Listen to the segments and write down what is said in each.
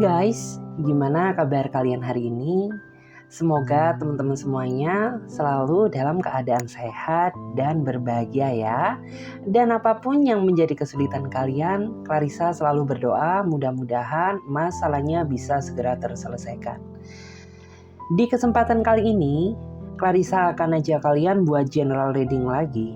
guys, gimana kabar kalian hari ini? Semoga teman-teman semuanya selalu dalam keadaan sehat dan berbahagia ya. Dan apapun yang menjadi kesulitan kalian, Clarissa selalu berdoa mudah-mudahan masalahnya bisa segera terselesaikan. Di kesempatan kali ini, Clarissa akan ajak kalian buat general reading lagi.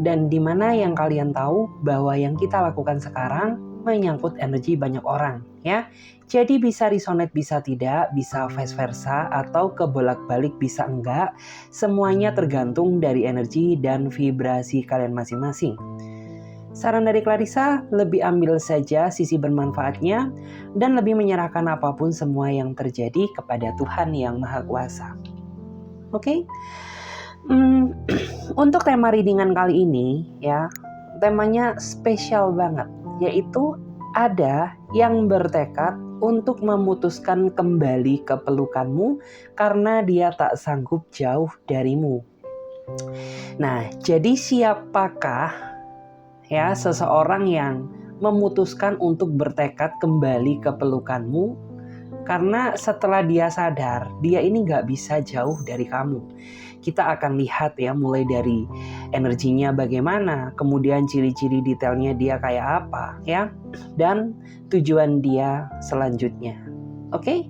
Dan dimana yang kalian tahu bahwa yang kita lakukan sekarang menyangkut energi banyak orang ya. Jadi bisa resonate bisa tidak, bisa vice versa atau kebolak-balik bisa enggak. Semuanya tergantung dari energi dan vibrasi kalian masing-masing. Saran dari Clarissa, lebih ambil saja sisi bermanfaatnya dan lebih menyerahkan apapun semua yang terjadi kepada Tuhan yang Maha Kuasa. Oke? Untuk tema readingan kali ini ya, temanya spesial banget, yaitu ada yang bertekad untuk memutuskan kembali ke pelukanmu karena dia tak sanggup jauh darimu. Nah, jadi siapakah ya seseorang yang memutuskan untuk bertekad kembali ke pelukanmu? Karena setelah dia sadar, dia ini gak bisa jauh dari kamu. Kita akan lihat ya mulai dari energinya bagaimana, kemudian ciri-ciri detailnya dia kayak apa ya, dan tujuan dia selanjutnya. Oke?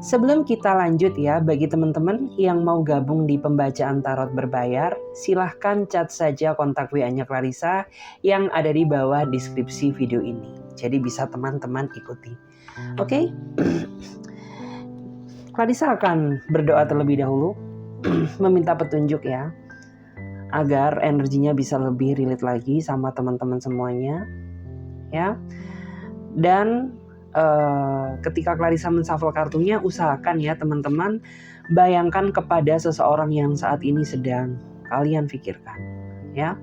Sebelum kita lanjut ya, bagi teman-teman yang mau gabung di pembacaan tarot berbayar, silahkan chat saja kontak WA-nya Clarissa yang ada di bawah deskripsi video ini. Jadi bisa teman-teman ikuti. Oke? Clarissa akan berdoa terlebih dahulu, meminta petunjuk ya, agar energinya bisa lebih relate lagi sama teman-teman semuanya ya. Dan ketika Clarissa menshuffle kartunya, usahakan ya teman-teman bayangkan kepada seseorang yang saat ini sedang kalian pikirkan ya.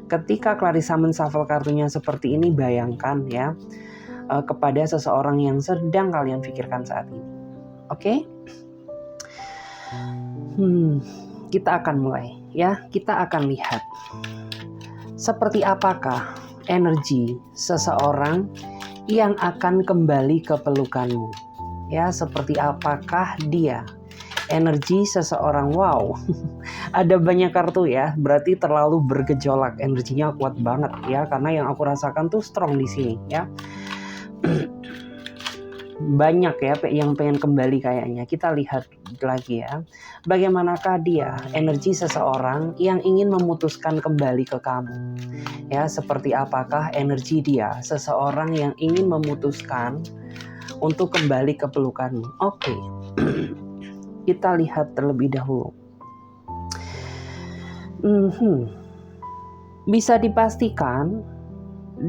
Ketika Clarissa menshuffle kartunya seperti ini, bayangkan ya kepada seseorang yang sedang kalian pikirkan saat ini. Oke? Kita akan mulai ya. Kita akan lihat seperti apakah energi seseorang yang akan kembali ke pelukanmu ya. Seperti apakah dia energi seseorang. Wow, ada banyak kartu ya, berarti terlalu bergejolak, energinya kuat banget ya, karena yang aku rasakan tuh strong di sini ya. Banyak ya yang pengen kembali kayaknya. Kita lihat lagi ya, bagaimanakah dia energi seseorang yang ingin memutuskan kembali ke kamu ya. Seperti apakah energi dia seseorang yang ingin memutuskan untuk kembali ke pelukanmu. Oke. Kita lihat terlebih dahulu. Bisa dipastikan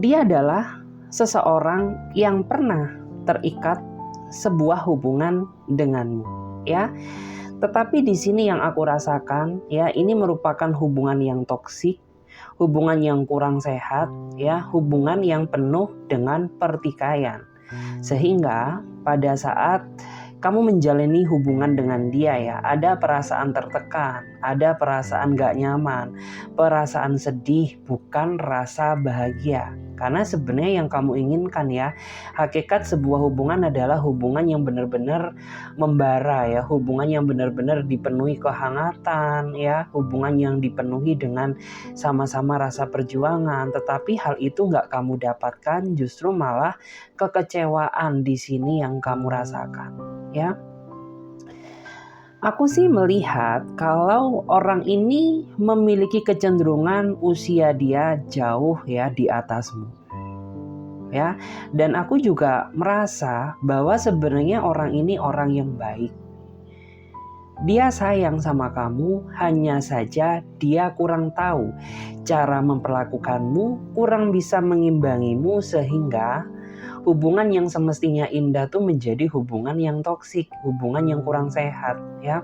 dia adalah seseorang yang pernah terikat sebuah hubungan denganmu ya. Tetapi di sini yang aku rasakan ya, ini merupakan hubungan yang toksik, hubungan yang kurang sehat ya, hubungan yang penuh dengan pertikaian. Sehingga pada saat kamu menjalani hubungan dengan dia ya, ada perasaan tertekan, ada perasaan gak nyaman, perasaan sedih, bukan rasa bahagia. Karena sebenarnya yang kamu inginkan ya, hakikat sebuah hubungan adalah hubungan yang benar-benar membara ya, hubungan yang benar-benar dipenuhi kehangatan ya, hubungan yang dipenuhi dengan sama-sama rasa perjuangan. Tetapi hal itu gak kamu dapatkan, justru malah kekecewaan di sini yang kamu rasakan ya. Aku sih melihat kalau orang ini memiliki kecenderungan usia dia jauh ya di atasmu ya. Dan aku juga merasa bahwa sebenarnya orang ini orang yang baik. Dia sayang sama kamu, hanya saja dia kurang tahu cara memperlakukanmu, kurang bisa mengimbangimu, sehingga hubungan yang semestinya indah tuh menjadi hubungan yang toksik, hubungan yang kurang sehat ya.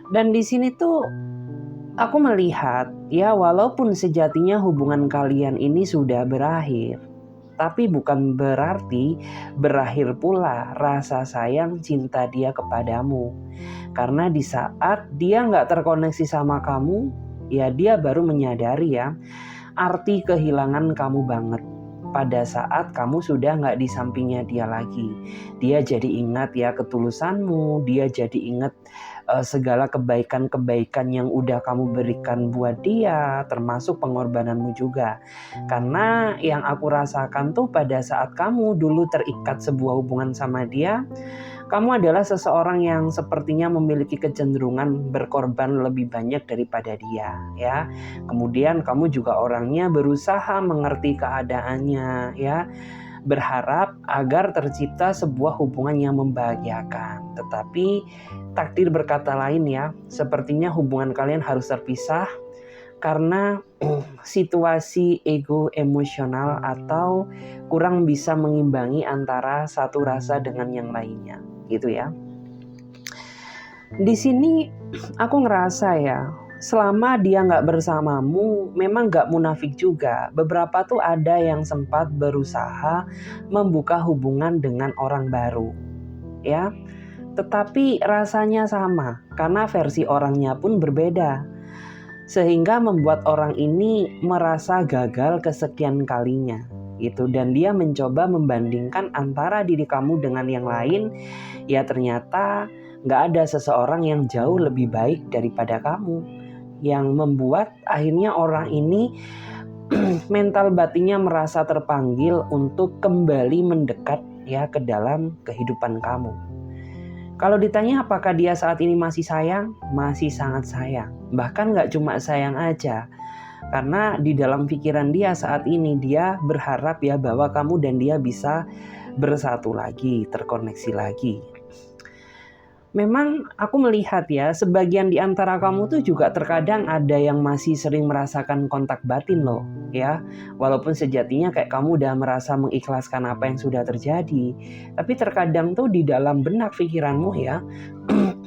Dan di sini tuh aku melihat ya, walaupun sejatinya hubungan kalian ini sudah berakhir, tapi bukan berarti berakhir pula rasa sayang cinta dia kepadamu. Karena di saat dia gak terkoneksi sama kamu, ya dia baru menyadari ya arti kehilangan kamu banget. pada saat kamu sudah nggak di sampingnya dia lagi. Dia jadi ingat ya ketulusanmu, dia jadi ingat segala kebaikan-kebaikan yang udah kamu berikan buat dia, termasuk pengorbananmu juga. Karena yang aku rasakan tuh pada saat kamu dulu terikat sebuah hubungan sama dia, kamu adalah seseorang yang sepertinya memiliki kecenderungan berkorban lebih banyak daripada dia, ya. Kemudian kamu juga orangnya berusaha mengerti keadaannya, ya, berharap agar tercipta sebuah hubungan yang membahagiakan. Tetapi takdir berkata lain ya, sepertinya hubungan kalian harus terpisah karena situasi ego emosional atau kurang bisa mengimbangi antara satu rasa dengan yang lainnya, gitu ya. Di sini aku ngerasa ya, selama dia nggak bersamamu, memang nggak munafik juga. Beberapa tuh ada yang sempat berusaha membuka hubungan dengan orang baru, ya. Tetapi rasanya sama, karena versi orangnya pun berbeda. Sehingga membuat orang ini merasa gagal kesekian kalinya, gitu. Dan dia mencoba membandingkan antara diri kamu dengan yang lain. Ya ternyata nggak ada seseorang yang jauh lebih baik daripada kamu, yang membuat akhirnya orang ini mental batinnya merasa terpanggil untuk kembali mendekat ya ke dalam kehidupan kamu. Kalau ditanya apakah dia saat ini masih sayang, masih sangat sayang. Bahkan nggak cuma sayang aja, karena di dalam pikiran dia saat ini dia berharap ya bahwa kamu dan dia bisa bersatu lagi, terkoneksi lagi. Memang aku melihat ya, sebagian di antara kamu tuh juga terkadang ada yang masih sering merasakan kontak batin loh, ya. Walaupun sejatinya kayak kamu udah merasa mengikhlaskan apa yang sudah terjadi, tapi terkadang tuh di dalam benak pikiranmu ya,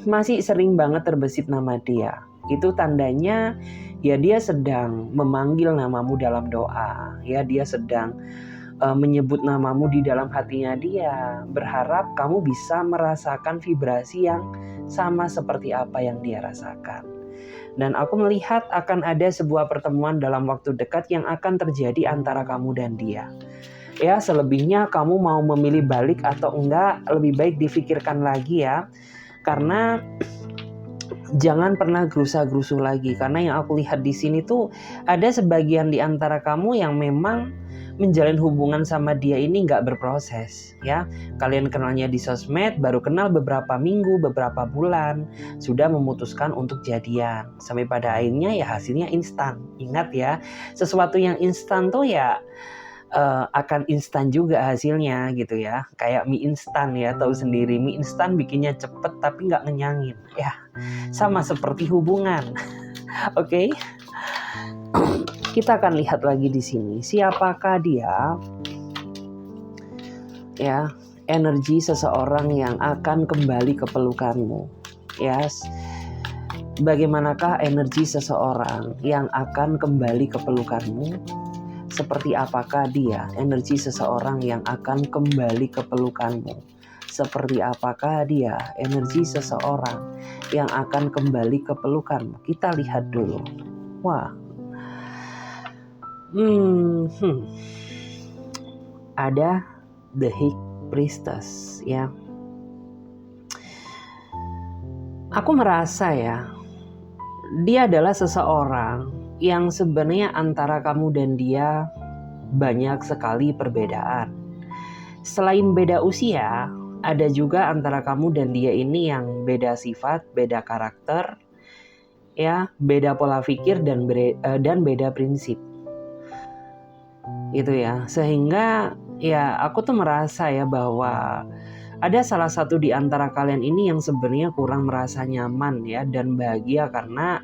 masih sering banget terbesit nama dia. Itu tandanya ya dia sedang memanggil namamu dalam doa, ya dia sedang menyebut namamu di dalam hatinya dia, berharap kamu bisa merasakan vibrasi yang sama seperti apa yang dia rasakan. Dan aku melihat akan ada sebuah pertemuan dalam waktu dekat yang akan terjadi antara kamu dan dia. Ya, selebihnya kamu mau memilih balik atau enggak, lebih baik difikirkan lagi ya. Karena jangan pernah gerusa-gerusu lagi, karena yang aku lihat di sini tuh ada sebagian di antara kamu yang memang menjalin hubungan sama dia ini nggak berproses ya. Kalian kenalnya di sosmed, baru kenal beberapa minggu, beberapa bulan, sudah memutuskan untuk jadian. Sampai pada akhirnya ya hasilnya instan. Ingat ya, sesuatu yang instan tuh ya akan instan juga hasilnya gitu ya. Kayak mie instan ya, tahu sendiri mie instan bikinnya cepet tapi nggak ngenyangin ya. Sama seperti hubungan. Oke. Kita akan lihat lagi di sini siapakah dia, ya, energi seseorang yang akan kembali ke pelukanmu, ya. Bagaimanakah energi seseorang yang akan kembali ke pelukanmu? Seperti apakah dia, energi seseorang yang akan kembali ke pelukanmu? Seperti apakah dia, energi seseorang yang akan kembali ke pelukanmu? Kita lihat dulu. Wah. Ada the High Priestess ya. Aku merasa ya, dia adalah seseorang yang sebenarnya antara kamu dan dia banyak sekali perbedaan. Selain beda usia, ada juga antara kamu dan dia ini yang beda sifat, beda karakter, ya, beda pola pikir dan beda prinsip. Gitu ya. Sehingga ya aku tuh merasa ya bahwa ada salah satu di antara kalian ini yang sebenarnya kurang merasa nyaman ya dan bahagia karena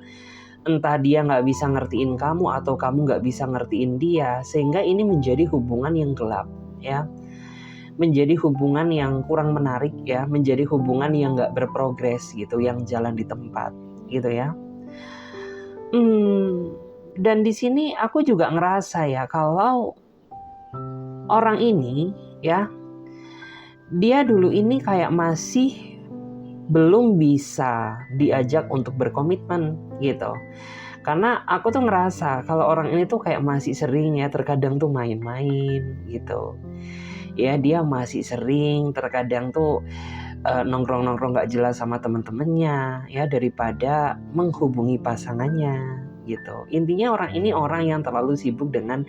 entah dia nggak bisa ngertiin kamu atau kamu nggak bisa ngertiin dia, sehingga ini menjadi hubungan yang gelap ya, menjadi hubungan yang kurang menarik ya, menjadi hubungan yang nggak berprogres gitu, yang jalan di tempat gitu ya. Dan di sini aku juga ngerasa ya kalau orang ini ya, dia dulu ini kayak masih belum bisa diajak untuk berkomitmen gitu. Karena aku tuh ngerasa kalau orang ini tuh kayak masih sering ya terkadang tuh main-main gitu. Ya dia masih sering terkadang tuh nongkrong-nongkrong gak jelas sama temen-temennya ya daripada menghubungi pasangannya gitu. Intinya orang ini orang yang terlalu sibuk dengan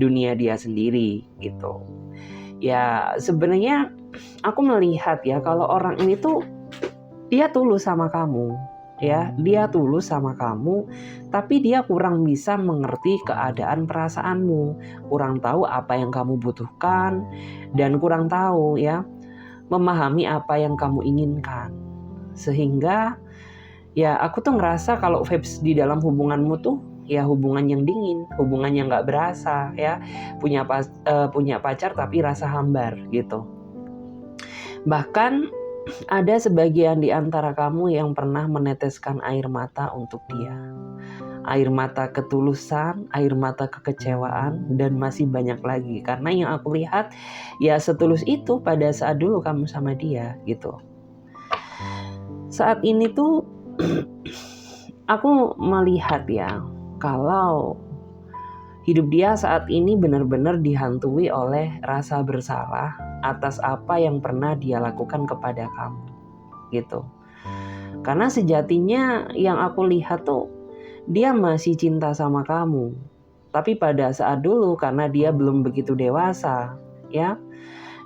dunia dia sendiri gitu. Ya sebenarnya aku melihat ya kalau orang ini tuh dia tulus sama kamu ya, dia tulus sama kamu, tapi dia kurang bisa mengerti keadaan perasaanmu, kurang tahu apa yang kamu butuhkan, dan kurang tahu ya memahami apa yang kamu inginkan. Sehingga ya aku tuh ngerasa kalau vibes di dalam hubunganmu tuh ya hubungan yang dingin, hubungan yang gak berasa ya, punya pacar tapi rasa hambar gitu. Bahkan ada sebagian di antara kamu yang pernah meneteskan air mata untuk dia. Air mata ketulusan, air mata kekecewaan, dan masih banyak lagi. Karena yang aku lihat ya setulus itu pada saat dulu kamu sama dia gitu. Saat ini tuh aku melihat ya kalau hidup dia saat ini benar-benar dihantui oleh rasa bersalah atas apa yang pernah dia lakukan kepada kamu gitu. Karena sejatinya yang aku lihat tuh dia masih cinta sama kamu. Tapi pada saat dulu karena dia belum begitu dewasa ya,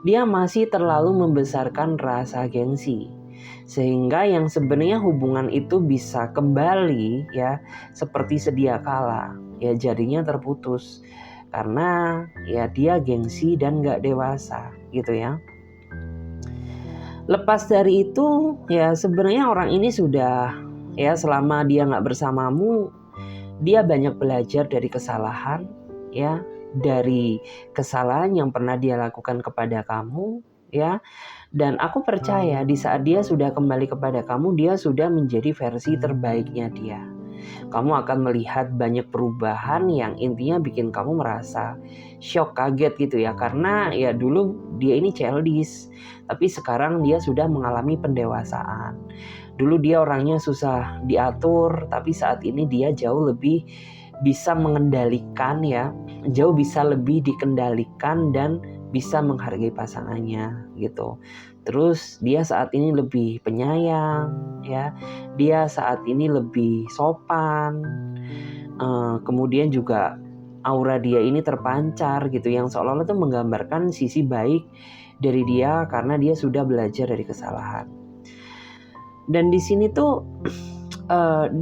dia masih terlalu membesarkan rasa gengsi. Sehingga yang sebenarnya hubungan itu bisa kembali ya seperti sedia kala ya jadinya terputus. Karena ya dia gengsi dan gak dewasa gitu ya. Lepas dari itu ya sebenarnya orang ini sudah ya selama dia gak bersamamu, dia banyak belajar dari kesalahan ya, dari kesalahan yang pernah dia lakukan kepada kamu ya. Dan aku percaya di saat dia sudah kembali kepada kamu, dia sudah menjadi versi terbaiknya dia. Kamu akan melihat banyak perubahan yang intinya bikin kamu merasa shock, kaget gitu ya. Karena ya dulu dia ini childish, tapi sekarang dia sudah mengalami pendewasaan. Dulu dia orangnya susah diatur, tapi saat ini dia jauh lebih bisa mengendalikan ya, jauh bisa lebih dikendalikan dan bisa menghargai pasangannya gitu. Terus dia saat ini lebih penyayang ya, dia saat ini lebih sopan, kemudian juga aura dia ini terpancar gitu yang seolah-olah tuh menggambarkan sisi baik dari dia karena dia sudah belajar dari kesalahan. Dan di sini tuh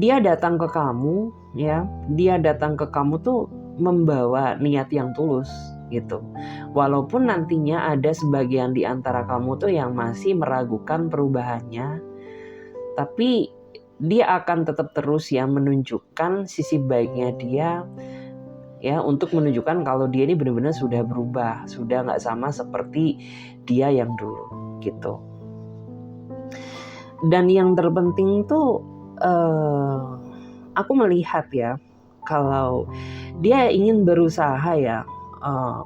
dia datang ke kamu ya, dia datang ke kamu tuh membawa niat yang tulus gitu. Walaupun nantinya ada sebagian di antara kamu tuh yang masih meragukan perubahannya, tapi dia akan tetap terus ya menunjukkan sisi baiknya dia ya, untuk menunjukkan kalau dia ini benar-benar sudah berubah, sudah gak sama seperti dia yang dulu gitu. Dan yang terpenting tuh aku melihat ya kalau dia ingin berusaha ya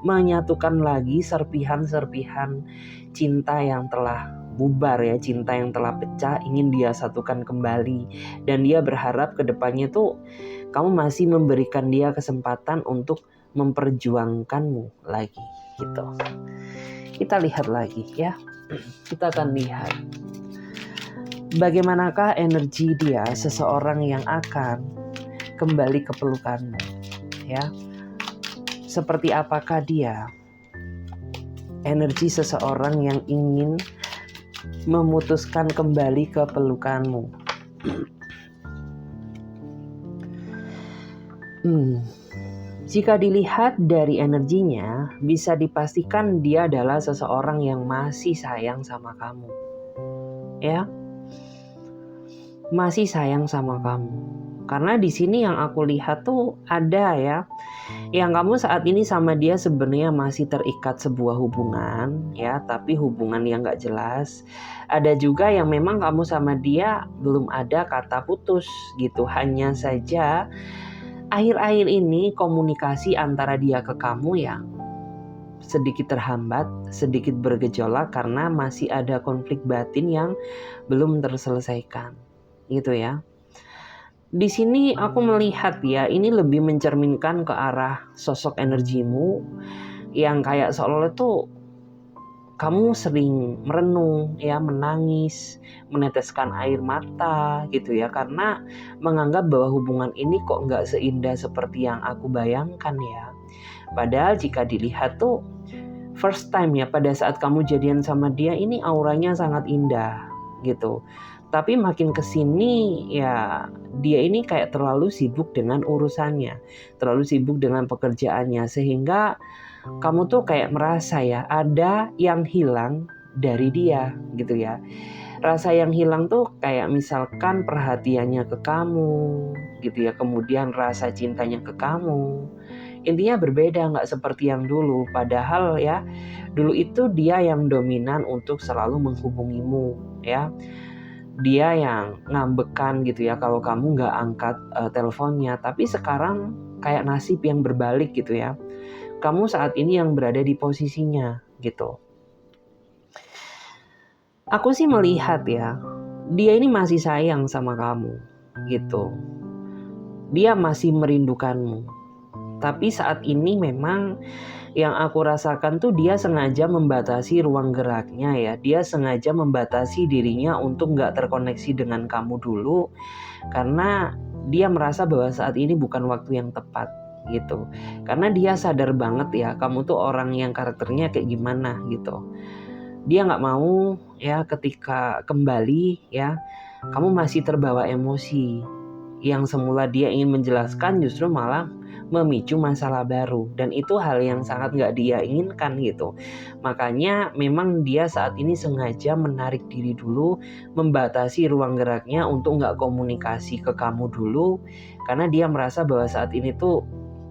menyatukan lagi serpihan-serpihan cinta yang telah bubar ya, cinta yang telah pecah, ingin dia satukan kembali. Dan dia berharap kedepannya tuh kamu masih memberikan dia kesempatan untuk memperjuangkanmu lagi gitu. Kita lihat lagi ya, kita akan lihat bagaimanakah energi dia, seseorang yang akan kembali ke pelukanmu ya. Seperti apakah dia energi seseorang yang ingin memutuskan kembali ke pelukanmu. Jika dilihat dari energinya, bisa dipastikan dia adalah seseorang yang masih sayang sama kamu. Ya. Masih sayang sama kamu. Karena di sini yang aku lihat tuh ada ya, yang kamu saat ini sama dia sebenarnya masih terikat sebuah hubungan ya, tapi hubungan yang gak jelas. Ada juga yang memang kamu sama dia belum ada kata putus gitu. Hanya saja akhir-akhir ini komunikasi antara dia ke kamu yang sedikit terhambat, sedikit bergejolak karena masih ada konflik batin yang belum terselesaikan gitu ya. Di sini aku melihat ya, ini lebih mencerminkan ke arah sosok energimu yang kayak seolah-olah tuh kamu sering merenung ya, menangis, meneteskan air mata gitu ya, karena menganggap bahwa hubungan ini kok nggak seindah seperti yang aku bayangkan ya. Padahal jika dilihat tuh first time ya, pada saat kamu jadian sama dia ini auranya sangat indah gitu. Tapi makin kesini ya dia ini kayak terlalu sibuk dengan urusannya, terlalu sibuk dengan pekerjaannya, sehingga kamu tuh kayak merasa ya ada yang hilang dari dia gitu ya. Rasa yang hilang tuh kayak misalkan perhatiannya ke kamu gitu ya, kemudian rasa cintanya ke kamu. Intinya berbeda, nggak seperti yang dulu. Padahal ya dulu itu dia yang dominan untuk selalu menghubungimu ya. Dia yang ngambekan gitu ya kalau kamu nggak angkat teleponnya. Tapi sekarang kayak nasib yang berbalik gitu ya. Kamu saat ini yang berada di posisinya gitu. Aku sih melihat ya, dia ini masih sayang sama kamu gitu. Dia masih merindukanmu. Tapi saat ini memang yang aku rasakan tuh dia sengaja membatasi ruang geraknya ya. Dia sengaja membatasi dirinya untuk nggak terkoneksi dengan kamu dulu. Karena dia merasa bahwa saat ini bukan waktu yang tepat gitu. Karena dia sadar banget ya kamu tuh orang yang karakternya kayak gimana gitu. Dia nggak mau ya ketika kembali ya kamu masih terbawa emosi. Yang semula dia ingin menjelaskan justru malah memicu masalah baru, dan itu hal yang sangat nggak dia inginkan gitu. Makanya memang dia saat ini sengaja menarik diri dulu, membatasi ruang geraknya untuk nggak komunikasi ke kamu dulu, karena dia merasa bahwa saat ini tuh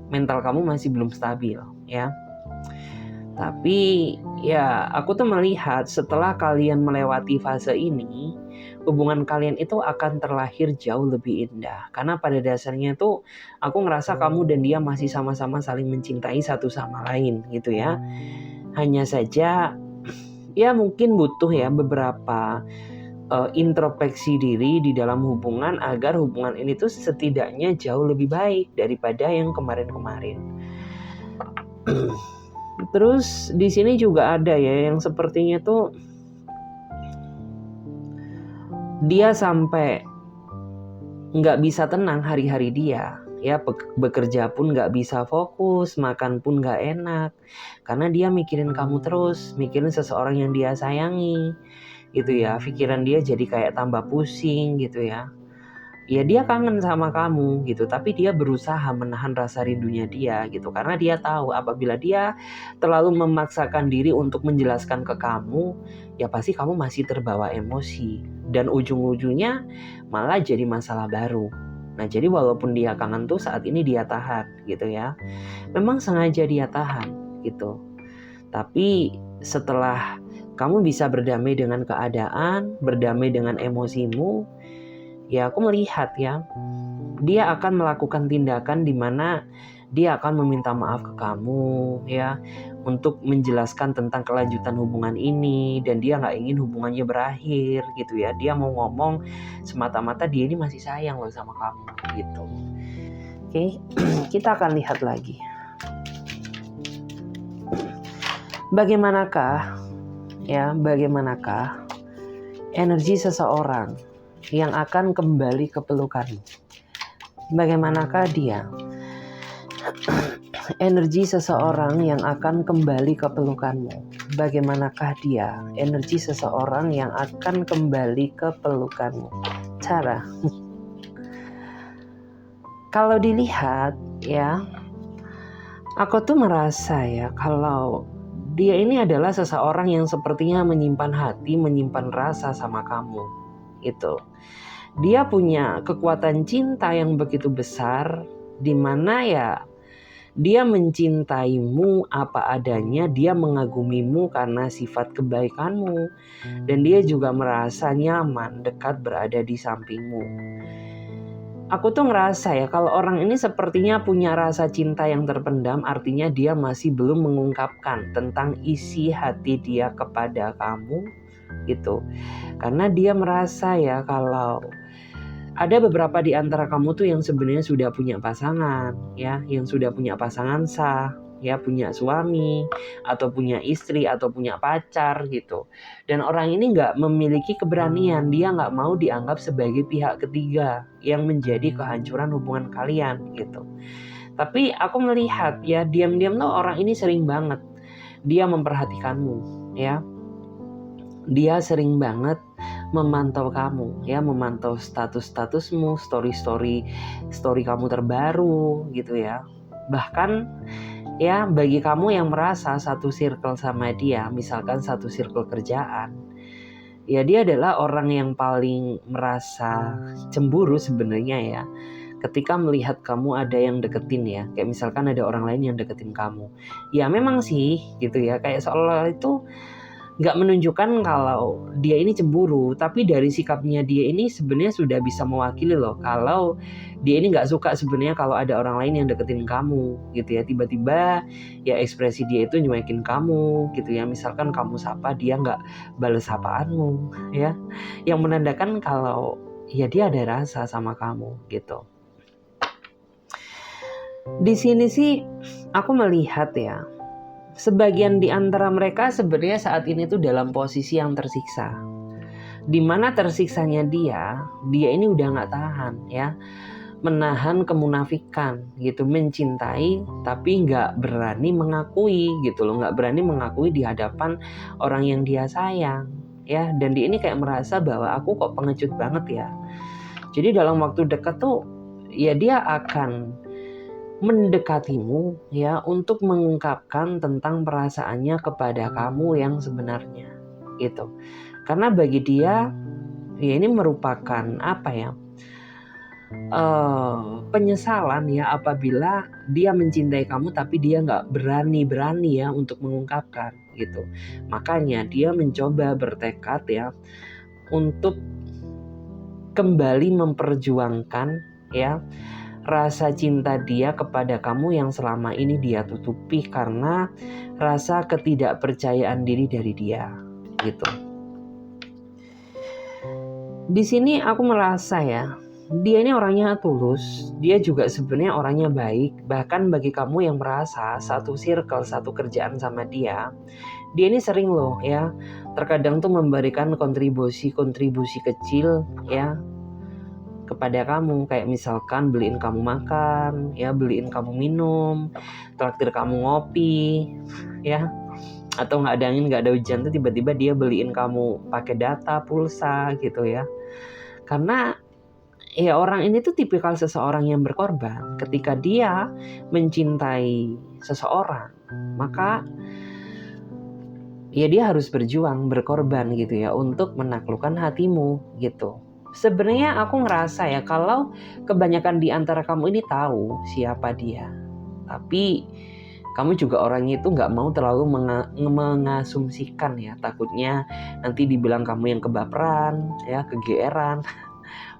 mental kamu masih belum stabil ya. Tapi ya aku tuh melihat setelah kalian melewati fase ini, hubungan kalian itu akan terlahir jauh lebih indah. Karena pada dasarnya tuh aku ngerasa kamu dan dia masih sama-sama saling mencintai satu sama lain gitu ya. Hanya saja ya mungkin butuh ya beberapa introspeksi diri di dalam hubungan agar hubungan ini tuh setidaknya jauh lebih baik daripada yang kemarin-kemarin. Terus di sini juga ada ya yang sepertinya tuh dia sampai nggak bisa tenang hari-hari dia ya, bekerja pun nggak bisa fokus, makan pun nggak enak karena dia mikirin kamu terus, mikirin seseorang yang dia sayangi gitu ya. Pikiran dia jadi kayak tambah pusing gitu ya. Ya dia kangen sama kamu gitu, tapi dia berusaha menahan rasa rindunya dia gitu, karena dia tahu apabila dia terlalu memaksakan diri untuk menjelaskan ke kamu, ya pasti kamu masih terbawa emosi dan ujung-ujungnya malah jadi masalah baru. Nah jadi walaupun dia kangen tuh saat ini dia tahan gitu ya, memang sengaja dia tahan gitu. Tapi setelah kamu bisa berdamai dengan keadaan, berdamai dengan emosimu, ya aku melihat ya dia akan melakukan tindakan di mana dia akan meminta maaf ke kamu ya, untuk menjelaskan tentang kelanjutan hubungan ini, dan dia nggak ingin hubungannya berakhir gitu ya. Dia mau ngomong semata-mata dia ini masih sayang loh sama kamu gitu. Oke, kita akan lihat lagi bagaimanakah energi seseorang yang akan kembali ke pelukanmu. Bagaimanakah dia? Energi seseorang yang akan kembali ke pelukanmu. Bagaimanakah dia? Energi seseorang yang akan kembali ke pelukanmu. Cara. Kalau dilihat ya, aku tuh merasa ya kalau dia ini adalah seseorang yang sepertinya menyimpan hati, menyimpan rasa sama kamu. Itu. Dia punya kekuatan cinta yang begitu besar, di mana ya dia mencintaimu apa adanya, dia mengagumimu karena sifat kebaikanmu, dan dia juga merasa nyaman dekat berada di sampingmu. Aku tuh ngerasa ya kalau orang ini sepertinya punya rasa cinta yang terpendam, artinya dia masih belum mengungkapkan tentang isi hati dia kepada kamu gitu. Karena dia merasa ya kalau Ada beberapa di antara kamu tuh yang sebenarnya sudah punya pasangan, ya, yang sudah punya pasangan sah, ya, punya suami atau punya istri atau punya pacar gitu. Dan orang ini nggak memiliki keberanian, dia nggak mau dianggap sebagai pihak ketiga yang menjadi kehancuran hubungan kalian gitu. Tapi aku melihat ya, diam-diam tuh orang ini sering banget dia memperhatikanmu, ya. Dia sering banget memantau kamu, ya, memantau status-statusmu, story kamu terbaru gitu ya. Bahkan ya, bagi kamu yang merasa satu circle sama dia, misalkan satu circle kerjaan, ya dia adalah orang yang paling merasa cemburu sebenarnya ya. Ketika melihat kamu ada yang deketin ya, kayak misalkan ada orang lain yang deketin kamu. Ya memang sih gitu ya, kayak seolah itu nggak menunjukkan kalau dia ini cemburu, tapi dari sikapnya dia ini sebenarnya sudah bisa mewakili loh kalau dia ini nggak suka sebenarnya kalau ada orang lain yang deketin kamu gitu ya. Tiba-tiba ya ekspresi dia itu nyuekin kamu gitu ya, misalkan kamu sapa dia nggak bales sapaanmu ya, yang menandakan kalau ya dia ada rasa sama kamu gitu. Di sini sih aku melihat ya, sebagian di antara mereka sebenarnya saat ini tuh dalam posisi yang tersiksa. Dimana tersiksanya dia ini udah gak tahan ya, menahan kemunafikan gitu, mencintai tapi gak berani mengakui gitu loh, gak berani mengakui di hadapan orang yang dia sayang ya. Dan dia ini kayak merasa bahwa aku kok pengecut banget ya. Jadi dalam waktu dekat tuh ya dia akan mendekatimu ya untuk mengungkapkan tentang perasaannya kepada kamu yang sebenarnya gitu. Karena bagi dia ya ini merupakan apa ya, penyesalan ya apabila dia mencintai kamu tapi dia nggak berani ya untuk mengungkapkan gitu. Makanya dia mencoba bertekad ya untuk kembali memperjuangkan ya rasa cinta dia kepada kamu yang selama ini dia tutupi karena rasa ketidakpercayaan diri dari dia gitu. Di sini aku merasa ya, dia ini orangnya tulus, dia juga sebenarnya orangnya baik. Bahkan bagi kamu yang merasa satu circle, satu kerjaan sama dia ini sering loh ya, terkadang tuh memberikan kontribusi kecil ya kepada kamu, kayak misalkan beliin kamu makan ya, beliin kamu minum, traktir kamu ngopi ya, atau nggak ada angin nggak ada hujan tuh tiba-tiba dia beliin kamu pakai data pulsa gitu ya. Karena ya orang ini tuh tipikal seseorang yang berkorban. Ketika dia mencintai seseorang, maka ya dia harus berjuang, berkorban gitu ya untuk menaklukkan hatimu gitu. Sebenarnya aku ngerasa ya kalau kebanyakan di antara kamu ini tahu siapa dia, tapi kamu juga orangnya itu nggak mau terlalu mengasumsikan ya, takutnya nanti dibilang kamu yang kebaperan ya, kegeeran,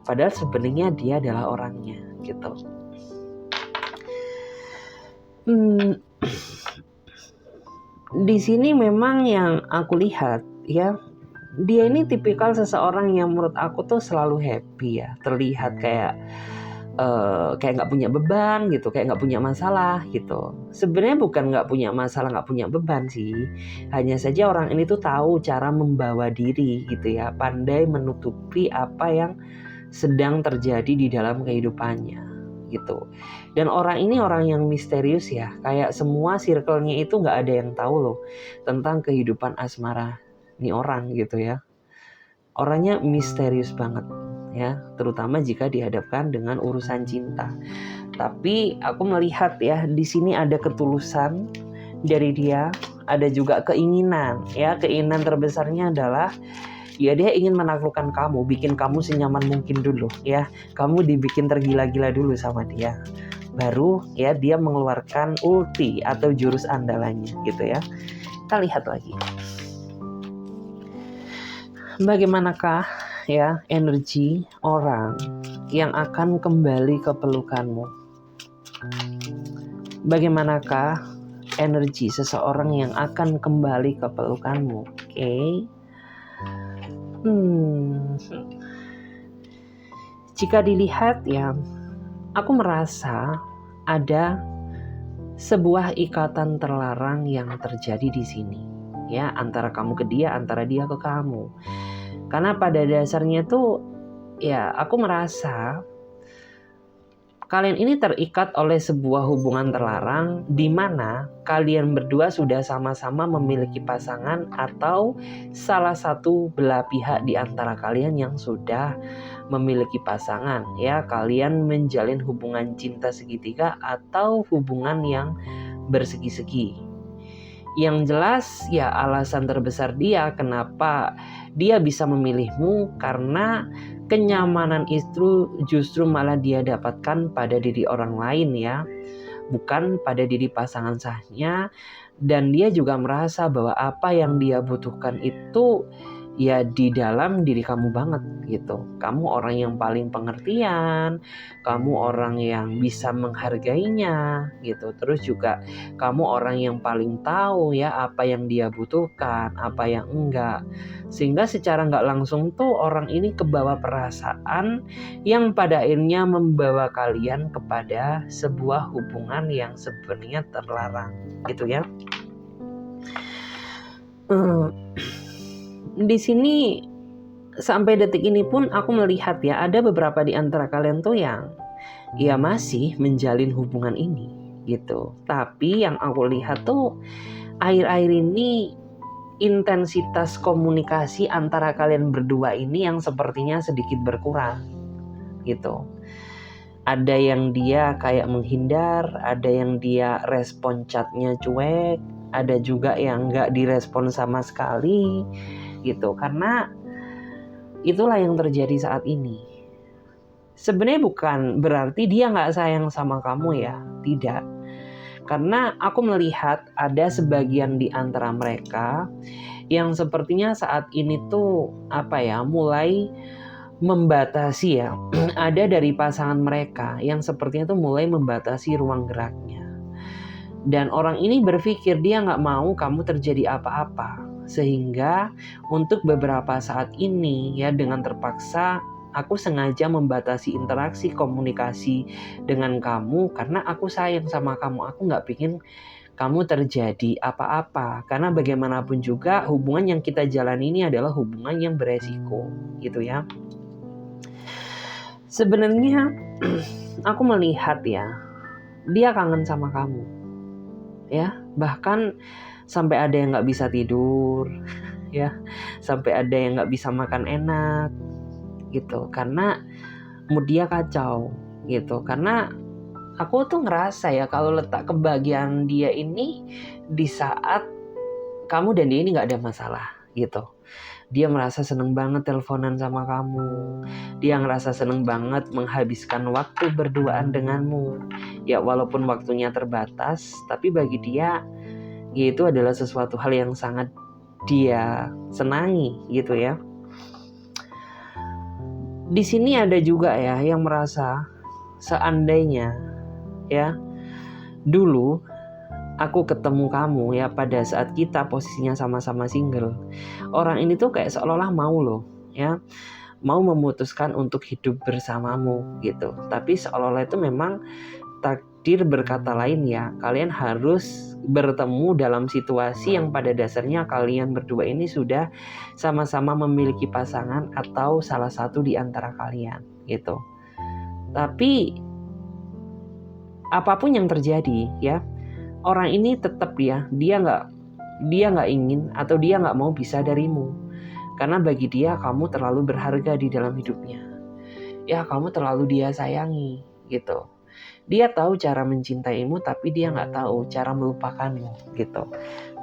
padahal sebenarnya dia adalah orangnya gitu. Di sini memang yang aku lihat ya, dia ini tipikal seseorang yang menurut aku tuh selalu happy ya, terlihat kayak nggak punya beban gitu, kayak nggak punya masalah gitu. Sebenarnya bukan nggak punya masalah, nggak punya beban sih, hanya saja orang ini tuh tahu cara membawa diri gitu ya, pandai menutupi apa yang sedang terjadi di dalam kehidupannya gitu. Dan orang ini orang yang misterius ya, kayak semua circle-nya itu nggak ada yang tahu loh tentang kehidupan asmara ini orang gitu ya. Orangnya misterius banget ya, terutama jika dihadapkan dengan urusan cinta. Tapi aku melihat ya di sini ada ketulusan dari dia, ada juga keinginan ya. Keinginan terbesarnya adalah ya dia ingin menaklukkan kamu, bikin kamu senyaman mungkin dulu ya. Kamu dibikin tergila-gila dulu sama dia, baru ya dia mengeluarkan ulti atau jurus andalannya gitu ya. Kita lihat lagi. Bagaimanakah ya energi orang yang akan kembali ke pelukanmu? Bagaimanakah energi seseorang yang akan kembali ke pelukanmu? Oke. Jika dilihat ya, aku merasa ada sebuah ikatan terlarang yang terjadi di sini. Ya, antara kamu ke dia, antara dia ke kamu. Karena pada dasarnya tuh ya aku merasa kalian ini terikat oleh sebuah hubungan terlarang di mana kalian berdua sudah sama-sama memiliki pasangan atau salah satu belah pihak di antara kalian yang sudah memiliki pasangan. Ya, kalian menjalin hubungan cinta segitiga atau hubungan yang bersegi-segi. Yang jelas ya alasan terbesar dia kenapa dia bisa memilihmu karena kenyamanan itu justru malah dia dapatkan pada diri orang lain ya, bukan pada diri pasangan sahnya. Dan dia juga merasa bahwa apa yang dia butuhkan itu ya di dalam diri kamu banget gitu. Kamu orang yang paling pengertian, kamu orang yang bisa menghargainya gitu. Terus juga kamu orang yang paling tahu ya apa yang dia butuhkan, apa yang enggak. Sehingga secara nggak langsung tuh orang ini kebawa perasaan yang pada akhirnya membawa kalian kepada sebuah hubungan yang sebenarnya terlarang gitu ya. Di sini sampai detik ini pun aku melihat ya ada beberapa di antara kalian tuh yang ya masih menjalin hubungan ini gitu. Tapi yang aku lihat tuh akhir-akhir ini intensitas komunikasi antara kalian berdua ini yang sepertinya sedikit berkurang gitu. Ada yang dia kayak menghindar, ada yang dia respon chatnya cuek, ada juga yang nggak direspon sama sekali gitu. Karena itulah yang terjadi saat ini. Sebenarnya bukan berarti dia nggak sayang sama kamu ya, tidak. Karena aku melihat ada sebagian di antara mereka yang sepertinya saat ini tuh mulai membatasi ya. Ada dari pasangan mereka yang sepertinya tuh mulai membatasi ruang geraknya. Dan orang ini berpikir dia nggak mau kamu terjadi apa-apa. Sehingga untuk beberapa saat ini ya dengan terpaksa aku sengaja membatasi interaksi komunikasi dengan kamu karena aku sayang sama kamu. Aku nggak pingin kamu terjadi apa-apa. Karena bagaimanapun juga hubungan yang kita jalani ini adalah hubungan yang beresiko gitu ya. Sebenarnya aku melihat ya dia kangen sama kamu ya, bahkan sampai ada yang nggak bisa tidur ya, sampai ada yang nggak bisa makan enak gitu karena mood dia kacau gitu. Karena aku tuh ngerasa ya kalau letak kebahagiaan dia ini di saat kamu dan dia ini nggak ada masalah gitu. Dia merasa seneng banget teleponan sama kamu. Dia ngerasa seneng banget menghabiskan waktu berduaan denganmu. Ya walaupun waktunya terbatas, tapi bagi dia ya itu adalah sesuatu hal yang sangat dia senangi gitu ya. Di sini ada juga ya yang merasa seandainya ya dulu aku ketemu kamu ya pada saat kita posisinya sama-sama single. Orang ini tuh kayak seolah-olah mau loh ya, mau memutuskan untuk hidup bersamamu gitu. Tapi seolah-olah itu memang takdir berkata lain ya. Kalian harus bertemu dalam situasi yang pada dasarnya kalian berdua ini sudah sama-sama memiliki pasangan atau salah satu di antara kalian gitu. Tapi apapun yang terjadi ya, orang ini tetap dia nggak ingin atau dia nggak mau pisah darimu karena bagi dia kamu terlalu berharga di dalam hidupnya ya, kamu terlalu dia sayangi gitu. Dia tahu cara mencintaimu tapi dia nggak tahu cara melupakanmu gitu.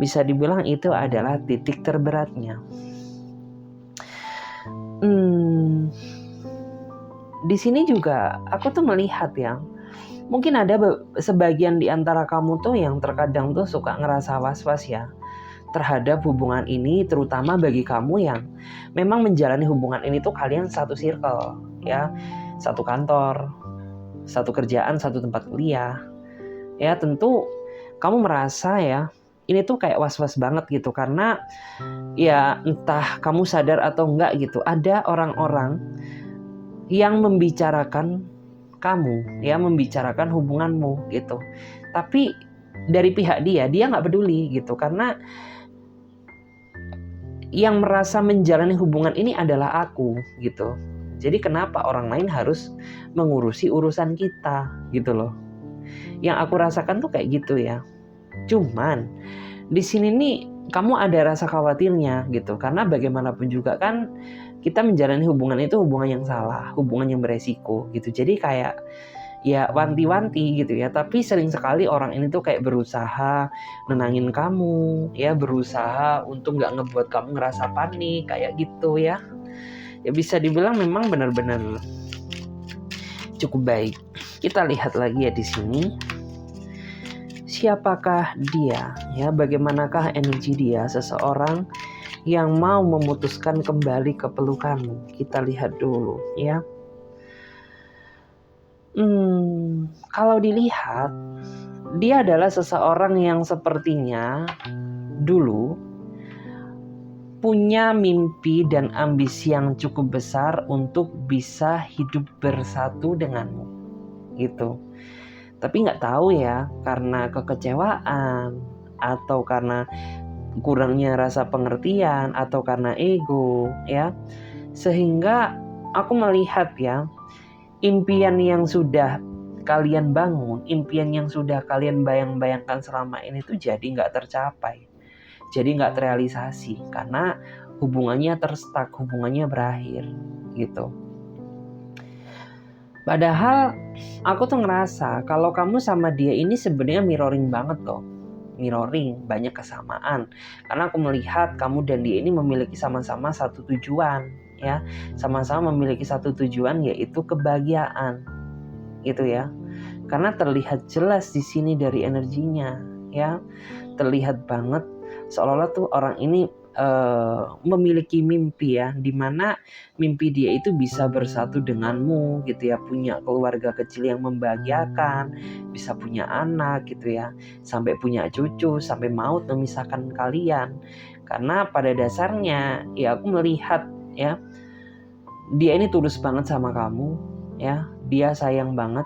Bisa dibilang itu adalah titik terberatnya. Di sini juga aku tuh melihat ya, mungkin ada sebagian di antara kamu tuh yang terkadang tuh suka ngerasa was-was ya terhadap hubungan ini, terutama bagi kamu yang memang menjalani hubungan ini tuh kalian satu circle ya, satu kantor, satu kerjaan, satu tempat kuliah. Ya tentu kamu merasa ya ini tuh kayak was-was banget gitu karena ya entah kamu sadar atau enggak gitu, ada orang-orang yang membicarakan kamu, ya, membicarakan hubunganmu gitu. Tapi dari pihak dia nggak peduli gitu, karena yang merasa menjalani hubungan ini adalah aku gitu. Jadi kenapa orang lain harus mengurusi urusan kita gitu loh. Yang aku rasakan tuh kayak gitu ya. Cuman di sini nih kamu ada rasa khawatirnya gitu, karena bagaimanapun juga kan kita menjalani hubungan itu hubungan yang salah, hubungan yang beresiko gitu. Jadi kayak ya wanti-wanti gitu ya, tapi sering sekali orang ini tuh kayak berusaha nenangin kamu ya, berusaha untuk nggak ngebuat kamu ngerasa panik kayak gitu ya. Ya bisa dibilang memang benar-benar cukup baik. Kita lihat lagi ya di sini. Siapakah dia ya, bagaimanakah energi dia, seseorang yang mau memutuskan kembali ke pelukanmu. Kita lihat dulu ya. Kalau dilihat, dia adalah seseorang yang sepertinya dulu punya mimpi dan ambisi yang cukup besar untuk bisa hidup bersatu denganmu gitu. Tapi nggak tahu ya, karena kekecewaan atau karena kurangnya rasa pengertian atau karena ego ya, sehingga aku melihat ya, impian yang sudah kalian bangun, impian yang sudah kalian bayang-bayangkan selama ini tuh jadi nggak tercapai, jadi nggak terrealisasi karena hubungannya terstuck, hubungannya berakhir gitu. Padahal aku tuh ngerasa kalau kamu sama dia ini sebenarnya mirroring banget loh. Mirroring, banyak kesamaan. Karena aku melihat kamu dan dia ini memiliki sama-sama satu tujuan ya. Sama-sama memiliki satu tujuan, yaitu kebahagiaan. Gitu ya. Karena terlihat jelas di sini dari energinya ya. Terlihat banget seolah-olah tuh orang ini memiliki mimpi ya, dimana mimpi dia itu bisa bersatu denganmu gitu ya, punya keluarga kecil yang membahagiakan, bisa punya anak gitu ya, sampai punya cucu, sampai maut memisahkan kalian. Karena pada dasarnya ya aku melihat ya, dia ini tulus banget sama kamu ya, dia sayang banget,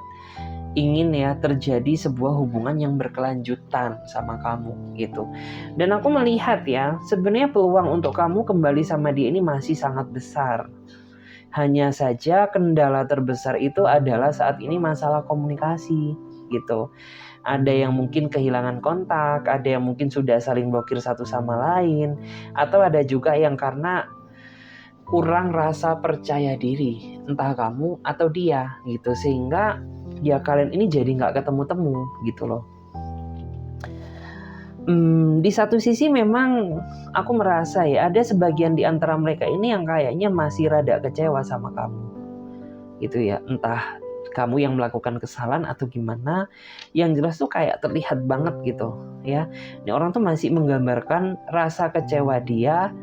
ingin ya terjadi sebuah hubungan yang berkelanjutan sama kamu gitu. Dan aku melihat ya, sebenarnya peluang untuk kamu kembali sama dia ini masih sangat besar. Hanya saja kendala terbesar itu adalah saat ini masalah komunikasi gitu. Ada yang mungkin kehilangan kontak, ada yang mungkin sudah saling blokir satu sama lain, atau ada juga yang karena kurang rasa percaya diri, entah kamu atau dia gitu, sehingga ya kalian ini jadi nggak ketemu-temu gitu loh. Di satu sisi memang aku merasa ya, ada sebagian di antara mereka ini yang kayaknya masih rada kecewa sama kamu gitu ya, entah kamu yang melakukan kesalahan atau gimana. Yang jelas tuh kayak terlihat banget gitu ya, ini orang tuh masih menggambarkan rasa kecewa dia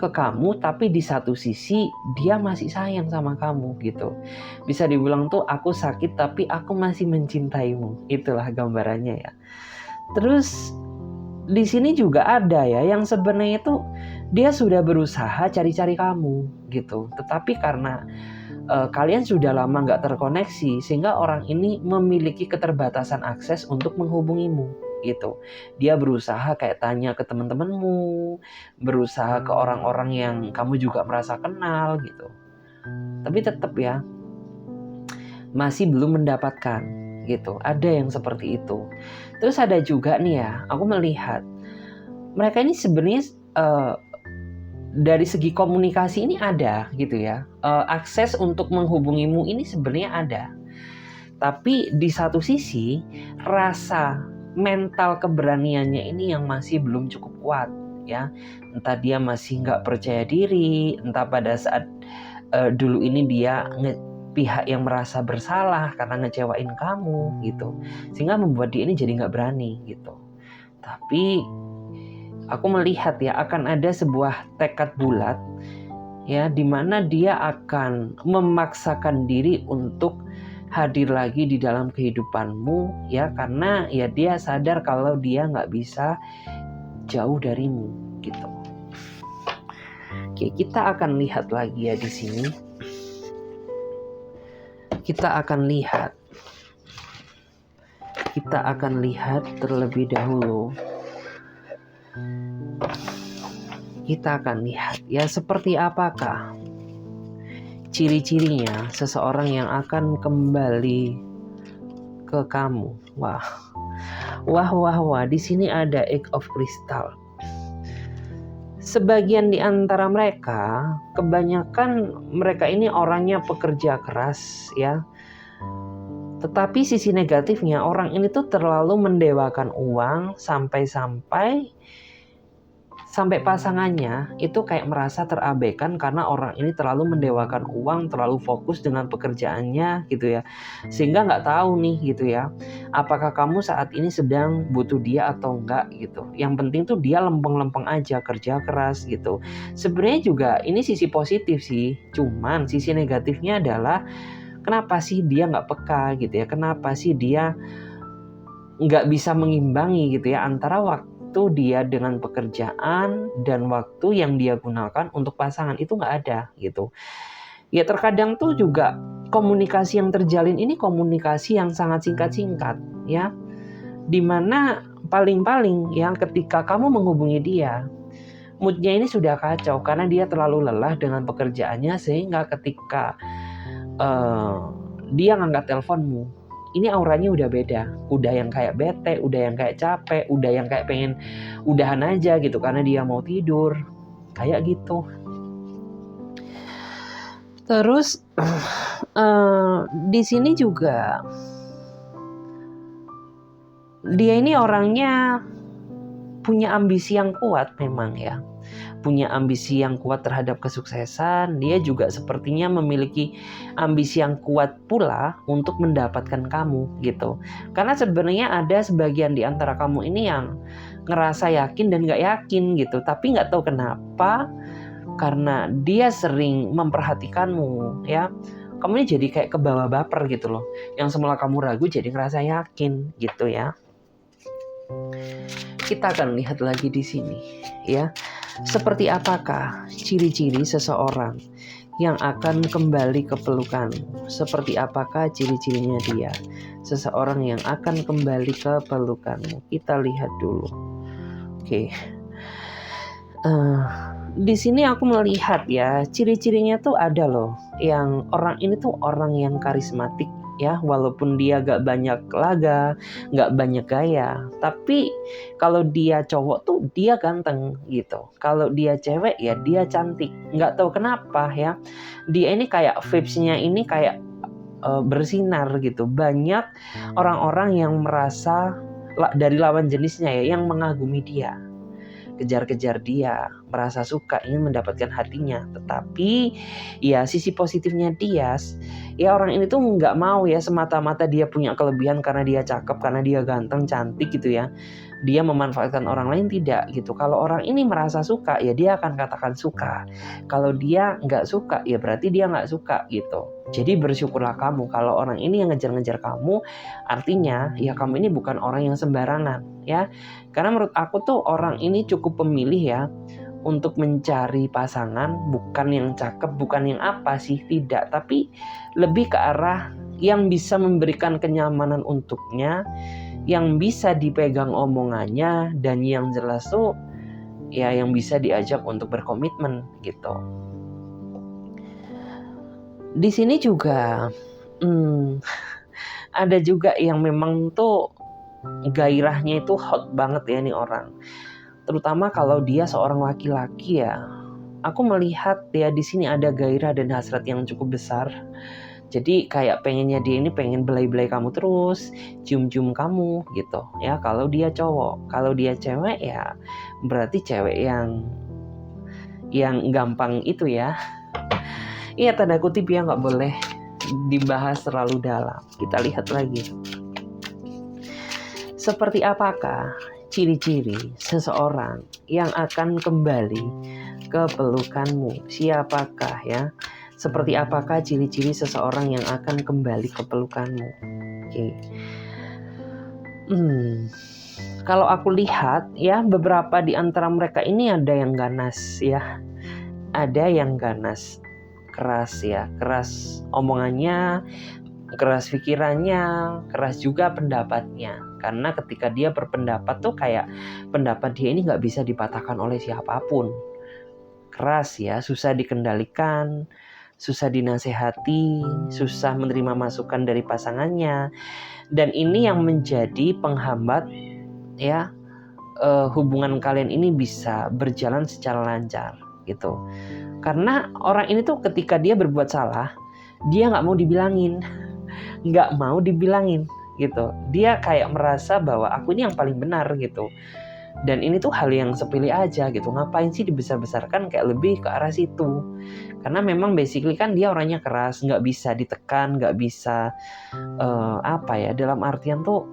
ke kamu, tapi di satu sisi dia masih sayang sama kamu gitu. Bisa dibilang tuh aku sakit tapi aku masih mencintaimu. Itulah gambarannya ya. Terus di sini juga ada ya yang sebenarnya itu dia sudah berusaha cari-cari kamu gitu. Tetapi karena kalian sudah lama nggak terkoneksi, sehingga orang ini memiliki keterbatasan akses untuk menghubungimu gitu. Dia berusaha kayak tanya ke teman-temanmu, berusaha ke orang-orang yang kamu juga merasa kenal gitu. Tapi tetap ya, masih belum mendapatkan gitu. Ada yang seperti itu. Terus ada juga nih ya, aku melihat mereka ini sebenarnya dari segi komunikasi ini ada gitu ya. Akses untuk menghubungimu ini sebenarnya ada. Tapi di satu sisi rasa mental keberaniannya ini yang masih belum cukup kuat ya. Entah dia masih nggak percaya diri, entah pada saat dulu ini dia pihak yang merasa bersalah karena ngecewain kamu gitu, sehingga membuat dia ini jadi nggak berani gitu. Tapi aku melihat ya akan ada sebuah tekad bulat ya, di mana dia akan memaksakan diri untuk hadir lagi di dalam kehidupanmu ya, karena ya dia sadar kalau dia nggak bisa jauh darimu gitu. Oke, kita akan lihat lagi ya di sini. Kita akan lihat terlebih dahulu. Kita akan lihat ya seperti apakah ciri-cirinya seseorang yang akan kembali ke kamu. Wah. Di sini ada Eight of Crystal. Sebagian di antara mereka, kebanyakan mereka ini orangnya pekerja keras ya. Tetapi sisi negatifnya, orang ini tuh terlalu mendewakan uang sampai pasangannya itu kayak merasa terabaikan karena orang ini terlalu mendewakan uang, terlalu fokus dengan pekerjaannya gitu ya. Sehingga nggak tahu nih gitu ya, apakah kamu saat ini sedang butuh dia atau enggak gitu. Yang penting tuh dia lempeng-lempeng aja, kerja keras gitu. Sebenarnya juga ini sisi positif sih, cuman sisi negatifnya adalah kenapa sih dia nggak peka gitu ya, kenapa sih dia nggak bisa mengimbangi gitu ya antara waktu dia dengan pekerjaan dan waktu yang dia gunakan untuk pasangan itu nggak ada gitu. Ya terkadang tuh juga komunikasi yang terjalin ini komunikasi yang sangat singkat-singkat ya. Dimana paling-paling yang ketika kamu menghubungi dia, moodnya ini sudah kacau karena dia terlalu lelah dengan pekerjaannya sehingga ketika dia ngangkat teleponmu, ini auranya udah beda, udah yang kayak bete, udah yang kayak capek, udah yang kayak pengen udahan aja gitu karena dia mau tidur, kayak gitu. Terus di sini juga dia ini orangnya punya ambisi yang kuat memang ya. Punya ambisi yang kuat terhadap kesuksesan. Dia juga sepertinya memiliki ambisi yang kuat pula untuk mendapatkan kamu gitu. Karena sebenarnya ada sebagian di antara kamu ini yang ngerasa yakin dan gak yakin gitu. Tapi gak tahu kenapa, karena dia sering memperhatikanmu ya, kamu ini jadi kayak kebawa baper gitu loh. Yang semula kamu ragu jadi ngerasa yakin gitu ya. Kita akan lihat lagi di sini ya. Seperti apakah ciri-ciri seseorang yang akan kembali ke pelukanmu? Seperti apakah ciri-cirinya dia? Seseorang yang akan kembali ke pelukanmu. Kita lihat dulu. Oke. Di sini aku melihat ya, ciri-cirinya tuh ada loh. Yang orang ini tuh orang yang karismatik ya, walaupun dia gak banyak laga, gak banyak gaya, tapi kalau dia cowok tuh dia ganteng gitu. Kalau dia cewek ya dia cantik. Gak tahu kenapa ya, dia ini kayak vibes-nya ini kayak bersinar gitu. Banyak orang-orang yang merasa dari lawan jenisnya ya, yang mengagumi dia, kejar-kejar dia, merasa suka, ingin mendapatkan hatinya. Tetapi ya sisi positifnya dia, ya orang ini tuh nggak mau ya semata-mata dia punya kelebihan karena dia cakep, karena dia ganteng, cantik gitu ya, dia memanfaatkan orang lain, tidak gitu. Kalau orang ini merasa suka ya dia akan katakan suka. Kalau dia nggak suka ya berarti dia nggak suka gitu. Jadi bersyukurlah kamu kalau orang ini yang ngejar-ngejar kamu, artinya ya kamu ini bukan orang yang sembarangan ya. Karena menurut aku tuh orang ini cukup pemilih ya untuk mencari pasangan, bukan yang cakep, bukan yang apa sih, tidak, tapi lebih ke arah yang bisa memberikan kenyamanan untuknya, yang bisa dipegang omongannya, dan yang jelas tuh ya yang bisa diajak untuk berkomitmen gitu. Di sini juga ada juga yang memang tuh gairahnya itu hot banget ya nih orang. Terutama kalau dia seorang laki-laki ya. Aku melihat ya di sini ada gairah dan hasrat yang cukup besar. Jadi kayak pengennya dia ini pengen belai-belai kamu terus, cium-cium kamu gitu ya. Kalau dia cowok, kalau dia cewek ya berarti cewek yang gampang itu ya. Iya, tanda kutip ya, nggak boleh dibahas terlalu dalam. Kita lihat lagi. Seperti apakah ciri-ciri seseorang yang akan kembali ke pelukanmu? Siapakah ya? Seperti apakah ciri-ciri seseorang yang akan kembali ke pelukanmu? Oke. Kalau aku lihat ya, beberapa di antara mereka ini ada yang ganas ya. Ada yang ganas, keras ya, keras omongannya, keras pikirannya, keras juga pendapatnya. Karena ketika dia berpendapat tuh kayak pendapat dia ini nggak bisa dipatahkan oleh siapapun. Keras ya, susah dikendalikan, susah dinasehati, susah menerima masukan dari pasangannya. Dan ini yang menjadi penghambat ya hubungan kalian ini bisa berjalan secara lancar gitu. Karena orang ini tuh ketika dia berbuat salah, dia nggak mau dibilangin gitu. Dia kayak merasa bahwa aku ini yang paling benar gitu. Dan ini tuh hal yang sepele aja gitu. Ngapain sih dibesar-besarkan, kayak lebih ke arah situ. Karena memang basically kan dia orangnya keras, nggak bisa ditekan, nggak bisa dalam artian tuh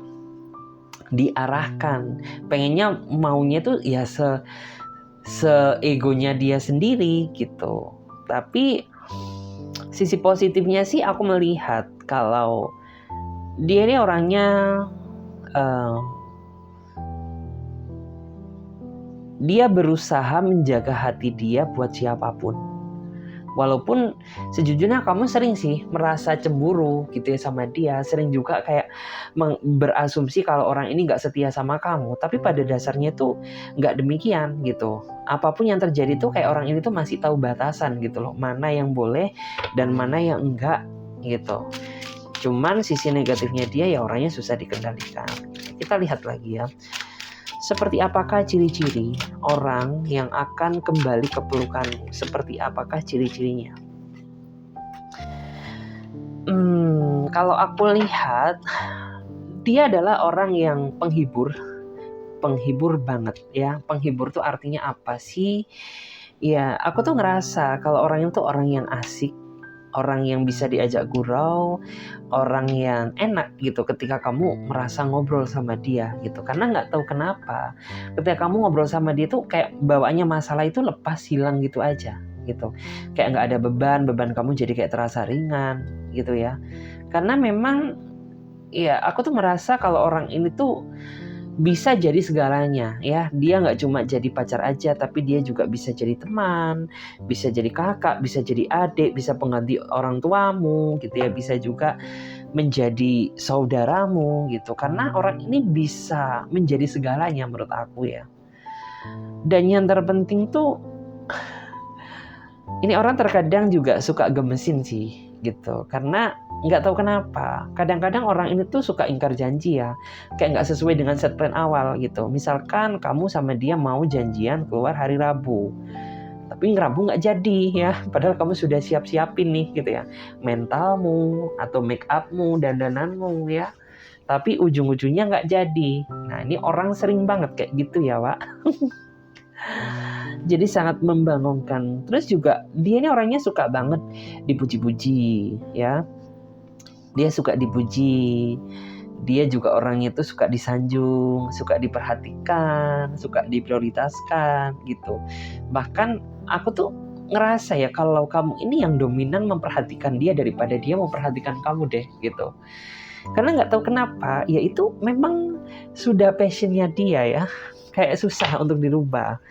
diarahkan. Pengennya maunya tuh ya seegonya dia sendiri gitu. Tapi sisi positifnya sih aku melihat kalau dia ini orangnya dia berusaha menjaga hati dia buat siapapun. Walaupun sejujurnya kamu sering sih merasa cemburu gitu ya sama dia, sering juga kayak berasumsi kalau orang ini gak setia sama kamu, tapi pada dasarnya tuh gak demikian gitu. Apapun yang terjadi tuh kayak orang ini tuh masih tahu batasan gitu loh, mana yang boleh dan mana yang enggak gitu. Cuman sisi negatifnya dia ya orangnya susah dikendalikan. Kita lihat lagi ya. Seperti apakah ciri-ciri orang yang akan kembali ke pelukanmu? Seperti apakah ciri-cirinya? Kalau aku lihat, dia adalah orang yang penghibur banget ya. Penghibur tuh artinya apa sih? Ya, aku tuh ngerasa kalau orang itu orang yang asik, orang yang bisa diajak gurau, orang yang enak gitu ketika kamu merasa ngobrol sama dia gitu. Karena nggak tahu kenapa ketika kamu ngobrol sama dia tuh kayak bawaannya masalah itu lepas, hilang gitu aja gitu. Kayak nggak ada beban kamu jadi kayak terasa ringan gitu ya. Karena memang ya aku tuh merasa kalau orang ini tuh bisa jadi segalanya ya. Dia nggak cuma jadi pacar aja, tapi dia juga bisa jadi teman, bisa jadi kakak, bisa jadi adik, bisa pengganti orang tuamu gitu ya, bisa juga menjadi saudaramu gitu. Karena orang ini bisa menjadi segalanya menurut aku ya. Dan yang terpenting tuh ini orang terkadang juga suka gemesin sih gitu. Karena nggak tahu kenapa, kadang-kadang orang ini tuh suka ingkar janji ya, kayak nggak sesuai dengan set plan awal gitu. Misalkan kamu sama dia mau janjian keluar hari Rabu, tapi Rabu nggak jadi ya, padahal kamu sudah siap-siapin nih gitu ya, mentalmu atau make upmu, dandananmu ya, tapi ujung-ujungnya nggak jadi. Nah ini orang sering banget kayak gitu ya Pak. Jadi sangat membangunkan. Terus juga dia ini orangnya suka banget dipuji-puji ya. Dia suka dipuji, dia juga orangnya tuh suka disanjung, suka diperhatikan, suka diprioritaskan gitu. Bahkan aku tuh ngerasa ya kalau kamu ini yang dominan memperhatikan dia daripada dia memperhatikan kamu deh gitu. Karena nggak tahu kenapa, ya itu memang sudah passionnya dia ya, kayak susah untuk dirubah.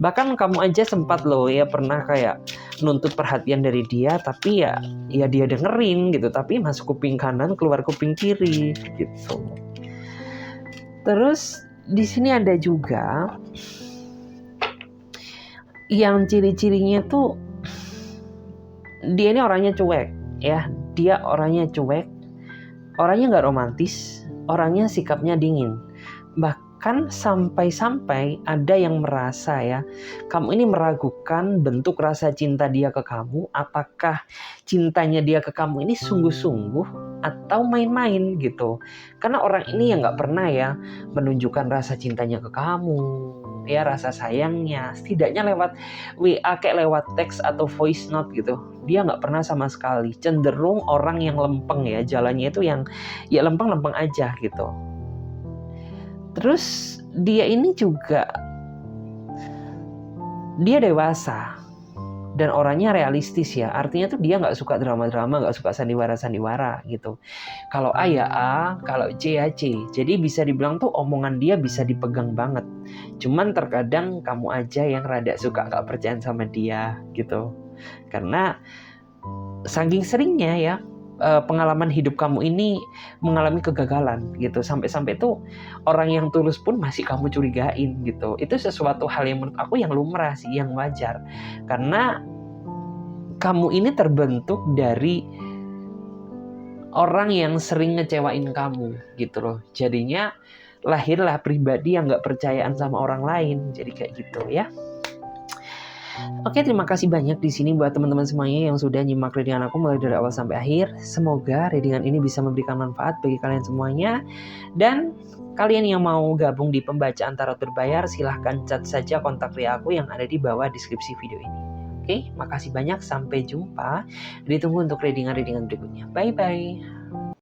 Bahkan kamu aja sempat loh ya pernah kayak nuntut perhatian dari dia, tapi ya dia dengerin gitu, tapi masuk kuping kanan keluar kuping kiri gitu. Terus di sini ada juga yang ciri-cirinya tuh dia ini orangnya cuek ya, dia orangnya cuek, orangnya nggak romantis, orangnya sikapnya dingin. Bahkan sampai-sampai ada yang merasa ya, kamu ini meragukan bentuk rasa cinta dia ke kamu, apakah cintanya dia ke kamu ini sungguh-sungguh atau main-main gitu. Karena orang ini yang gak pernah ya menunjukkan rasa cintanya ke kamu, ya rasa sayangnya, setidaknya lewat WA kayak lewat teks atau voice note gitu. Dia gak pernah sama sekali, cenderung orang yang lempeng ya, jalannya itu yang ya lempeng-lempeng aja gitu. Terus dia ini juga dia dewasa dan orangnya realistis ya. Artinya tuh dia nggak suka drama-drama, nggak suka sandiwara-sandiwara gitu. Kalau A ya A, kalau C ya C. Jadi bisa dibilang tuh omongan dia bisa dipegang banget. Cuman terkadang kamu aja yang rada suka nggak percaya sama dia gitu. Karena saking seringnya ya pengalaman hidup kamu ini mengalami kegagalan gitu, sampai-sampai tuh orang yang tulus pun masih kamu curigain gitu. Itu sesuatu hal yang menurut aku yang lumrah sih, yang wajar, karena kamu ini terbentuk dari orang yang sering ngecewain kamu gitu loh. Jadinya lahirlah pribadi yang gak percayaan sama orang lain. Jadi kayak gitu ya. Oke, terima kasih banyak di sini buat teman-teman semuanya yang sudah nyimak readingan aku mulai dari awal sampai akhir. Semoga readingan ini bisa memberikan manfaat bagi kalian semuanya. Dan kalian yang mau gabung di pembacaan tarot berbayar, silahkan chat saja kontak WA aku yang ada di bawah deskripsi video ini. Oke, makasih banyak. Sampai jumpa. Ditunggu untuk readingan-readingan berikutnya. Bye-bye.